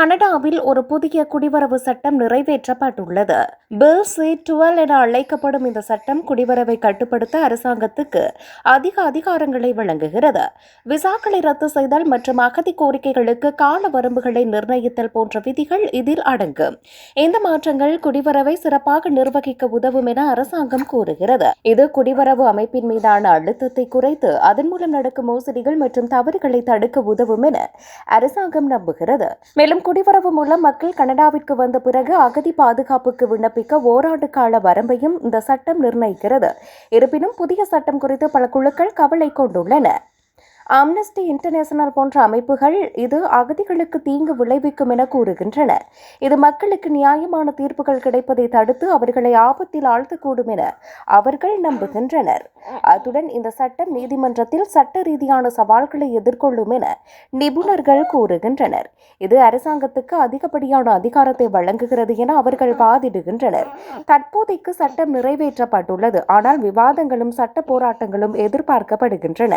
கனடாவில் ஒரு புதிய குடிவரவு சட்டம் நிறைவேற்றப்பட்டுள்ளது. பில் C-12 என அழைக்கப்படும் இந்த சட்டம் குடிவரவை கட்டுப்படுத்த அரசாங்கத்துக்கு அதிக அதிகாரங்களை வழங்குகிறது. விசாக்களை ரத்து செய்தல் மற்றும் அகதி கோரிக்கைகளுக்கு கால வரம்புகளை நிர்ணயித்தல் போன்ற விதிகள் இதில் அடங்கும். இந்த மாற்றங்கள் குடிவரவை சிறப்பாக நிர்வகிக்க உதவும் என அரசாங்கம் கூறுகிறது. இது குடிவரவு அமைப்பின் மீதான அழுத்தத்தை குறைத்து அதன் மூலம் நடக்கும் மோசடிகள் மற்றும் தவறுகளை தடுக்க உதவும் என அரசாங்கம் நம்புகிறது. மேலும் குடிவரவு மூலம் மக்கள் கனடாவிற்கு வந்த பிறகு அகதி பாதுகாப்புக்கு விண்ணப்பிக்க ஓராண்டு கால வரம்பையும் இந்த சட்டம் நிர்ணயிக்கிறது. இருப்பினும் புதிய சட்டம் குறித்து பல குழுக்கள் கவலை கொண்டுள்ளன. ஆம்னஸ்டி இன்டர்நேஷனல் போன்ற அமைப்புகள் இது அகதிகளுக்கு தீங்கு விளைவிக்கும் என கூறுகின்றன. இது மக்களுக்கு நியாயமான தீர்ப்புகள் கிடைப்பதை தடுத்து அவர்களை ஆபத்தில் ஆழ்த்தக்கூடும் என அவர்கள் நம்புகின்றனர். அத்துடன் இந்த சட்டம் நீதிமன்றத்தில் சட்ட ரீதியான சவால்களை எதிர்கொள்ளும் என நிபுணர்கள் கூறுகின்றனர். இது அரசாங்கத்துக்கு அதிகப்படியான அதிகாரத்தை வழங்குகிறது என அவர்கள் வாதிடுகின்றனர். தற்போதைக்கு சட்டம் நிறைவேற்றப்பட்டுள்ளது, ஆனால் விவாதங்களும் சட்ட போராட்டங்களும் எதிர்பார்க்கப்படுகின்றன.